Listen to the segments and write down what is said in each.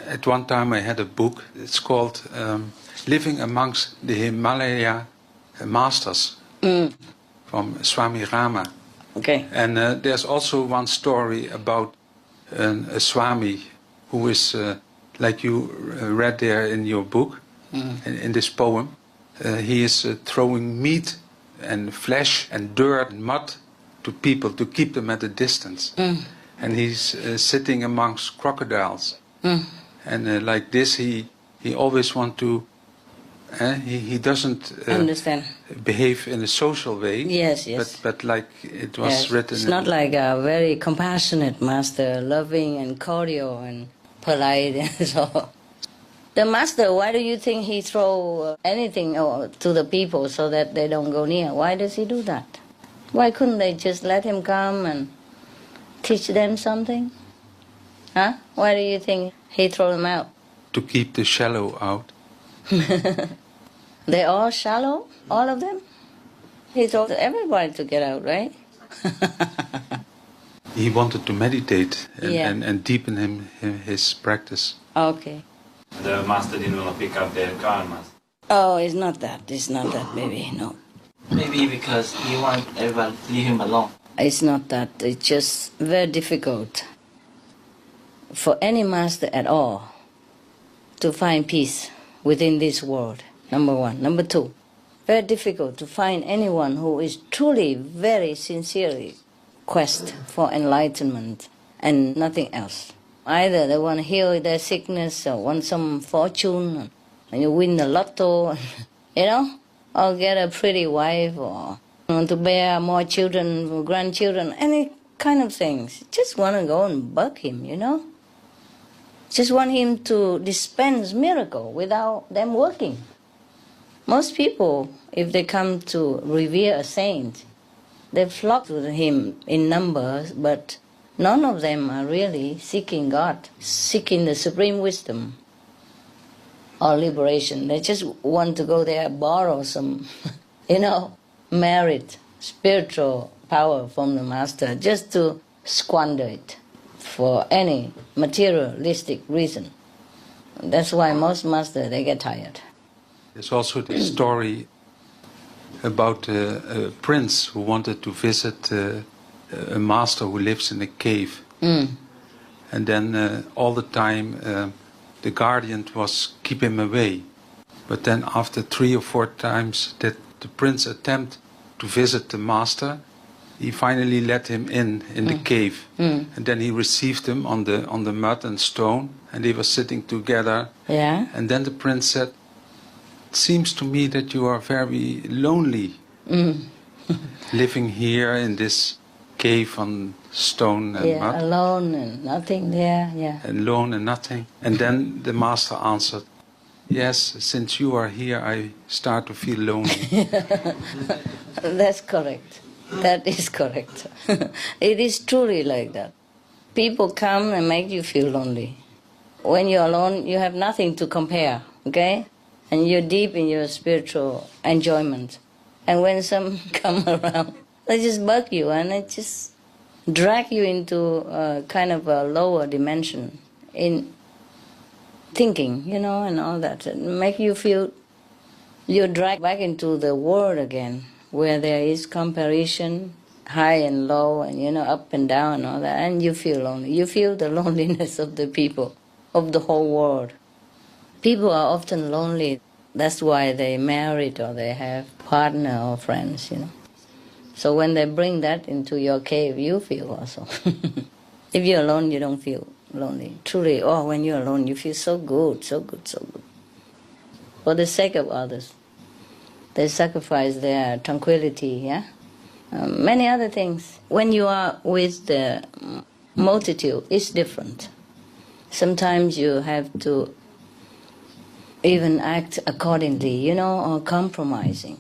At one time I had a book. It's called Living Amongst the Himalaya Masters from Swami Rama. Okay. And there's also one story about a Swami who is, like you read there in your book, in this poem, he is throwing meat and flesh and dirt and mud to people to keep them at a distance. And he's sitting amongst crocodiles. And like this, he always wants to, he doesn't understand. Behave in a social way. Yes, yes. But like it was written. It's not like a very compassionate master, loving and cordial and polite and so. The master, why do you think he throw anything to the people so that they don't go near? Why does he do that? Why couldn't they just let him come and teach them something? Huh? Why do you think he throw them out? To keep the shallow out. They're all shallow, all of them? He told everybody to get out, right? He wanted to meditate and deepen his practice. Okay. The master didn't want to pick up their karmas. Oh, it's not that. It's not that, maybe, no. Maybe because he wants everyone to leave him alone. It's not that. It's just very difficult for any master at all to find peace within this world, number one. Number two, very difficult to find anyone who is truly, very sincerely quest for enlightenment and nothing else. Either they want to heal their sickness or want some fortune and you win the lotto, you know, or get a pretty wife or want to bear more children or grandchildren, any kind of things. Just want to go and bug him, you know. Just want him to dispense miracle without them working. Most people, if they come to revere a saint, they flock to him in numbers, but none of them are really seeking God, seeking the supreme wisdom or liberation. They just want to go there, borrow some, you know, merit, spiritual power from the master, just to squander it for any materialistic reason. That's why most masters, they get tired. There's also the story about a prince who wanted to visit a master who lives in a cave. And then all the time the guardian was keep him away. But then after 3 or 4 times that the prince attempted to visit the master, he finally let him in the cave. And then he received him on the mud and stone, and they were sitting together. Yeah. And then the prince said, "It seems to me that you are very lonely, living here in this cave on stone and mud. Alone and nothing there, Alone and nothing." And then the master answered, "Yes, since you are here, I start to feel lonely." That's correct. That is correct. It is truly like that. People come and make you feel lonely. When you're alone, you have nothing to compare, okay? And you're deep in your spiritual enjoyment. And when some come around, they just bug you and they just drag you into a kind of a lower dimension in thinking, you know, and all that. And make you feel you're dragged back into the world again, where there is comparison, high and low, and, you know, up and down and all that, and you feel lonely. You feel the loneliness of the people, of the whole world. People are often lonely. That's why they married or they have partner or friends, you know. So when they bring that into your cave, you feel also. If you're alone, you don't feel lonely. Truly, when you're alone, you feel so good, so good, so good. For the sake of others. They sacrifice their tranquility, many other things. When you are with the multitude, it's different. Sometimes you have to even act accordingly, you know, or compromising,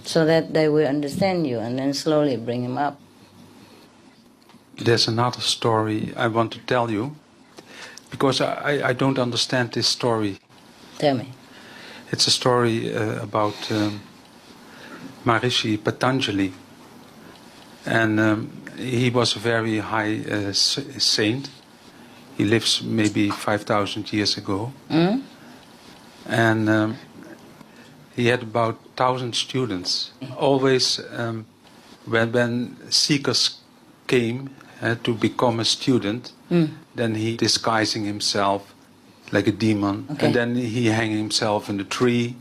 so that they will understand you and then slowly bring them up. There's another story I want to tell you, because I don't understand this story. Tell me. It's a story about Maharishi Patanjali, and he was a very high saint. He lives maybe 5,000 years ago. And he had about 1,000 students. Always when seekers came to become a student, then he disguising himself like a demon. Okay. And then he hang himself in the tree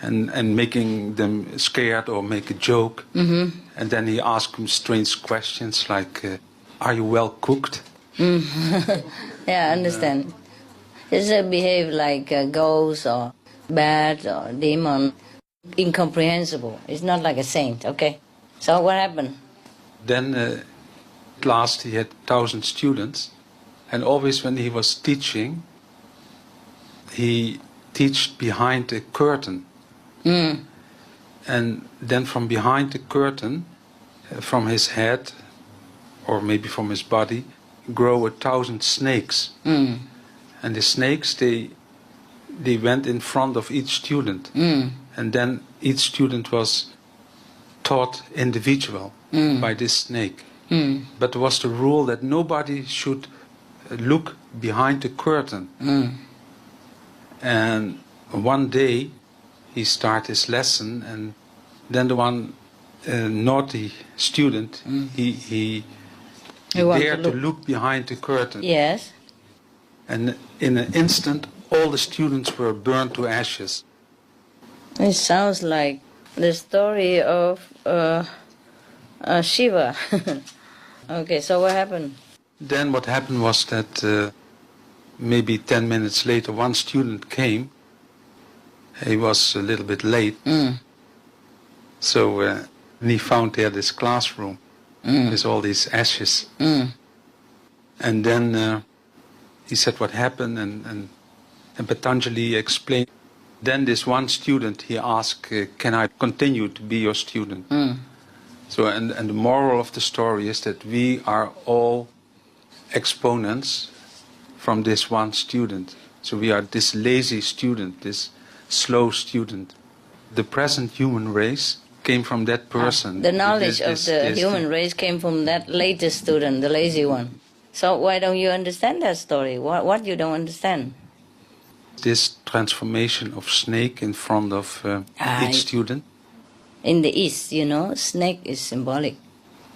and making them scared or make a joke. And then he asked them strange questions like, are you well cooked? Yeah, I understand. It's behave like a ghost or bad or demon. Incomprehensible. It's not like a saint, okay? So what happened? Then at last he had 1,000 students. And always when he was teaching, he taught behind a curtain. And then from behind the curtain, from his head, or maybe from his body, grow 1,000 snakes. And the snakes, they went in front of each student. And then each student was taught individual by this snake. But there was the rule that nobody should look behind the curtain. And one day he started his lesson, and then the one naughty student, he dared to look behind the curtain. Yes. And in an instant, all the students were burned to ashes. It sounds like the story of Shiva. Okay, so what happened? Then what happened was that maybe 10 minutes later, one student came. He was a little bit late. So he found there this classroom with all these ashes. And then he said what happened, and Patanjali explained. Then this one student, he asked, can I continue to be your student? So, and the moral of the story is that we are all exponents from this one student. So we are this lazy student, this slow student. The present human race came from that person. The knowledge of the human race came from that latest student, the lazy one. So why don't you understand that story? What you don't understand? This transformation of snake in front of each student. In the East, you know, snake is symbolic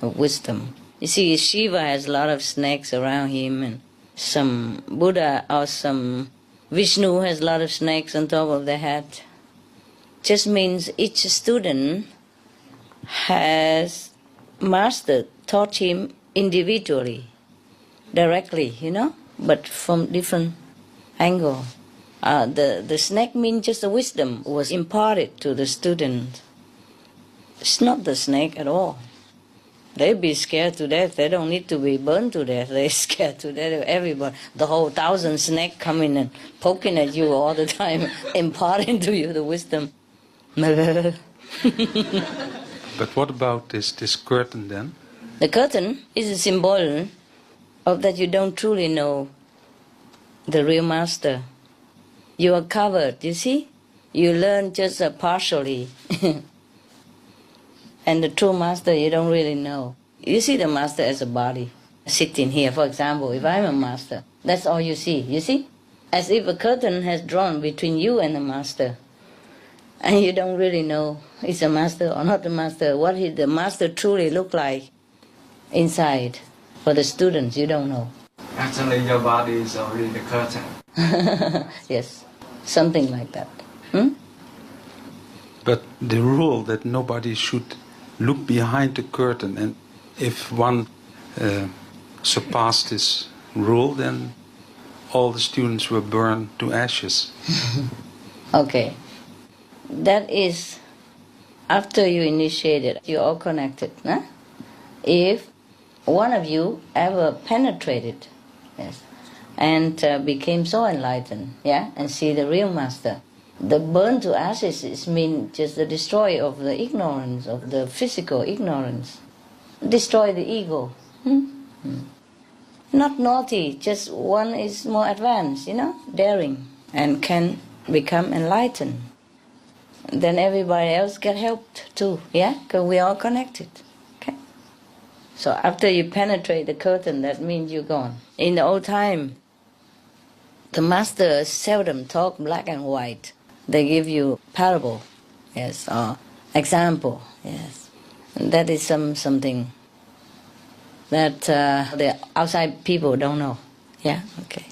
of wisdom. You see, Shiva has a lot of snakes around him, and some Buddha or some Vishnu has a lot of snakes on top of their head. Just means each student has master taught him individually, directly, you know, but from different angle. The snake means just the wisdom was imparted to the student. It's not the snake at all. They be scared to death. They don't need to be burned to death. They're scared to death. Everybody, the whole 1,000 snakes coming and poking at you all the time, imparting to you the wisdom. But what about this curtain then? The curtain is a symbol of that you don't truly know the real master. You are covered, you see? You learn just partially. And the true master you don't really know. You see the master as a body. Sitting here, for example, if I'm a master, that's all you see? As if a curtain has drawn between you and the master. And you don't really know is a master or not a master. What did the master truly look like inside? For the students, you don't know. Actually, your body is already the curtain. Yes, something like that. But the rule that nobody should look behind the curtain, and if one surpassed this rule, then all the students were burned to ashes. Okay. That is, after you initiated, you're all connected. Huh? If one of you ever penetrated, yes, and became so enlightened, yeah, and see the real master, the burn to ashes is mean just the destroy of the ignorance, of the physical ignorance. Destroy the ego. Not naughty, just one is more advanced, you know, daring, and can become enlightened. Then everybody else get helped too, yeah, because we're all connected. Okay. So after you penetrate the curtain, that means you're gone. In the old time, The masters seldom talk black and white. They give you parable, yes, or example, yes. And that is something that the outside people don't know. Yeah, okay.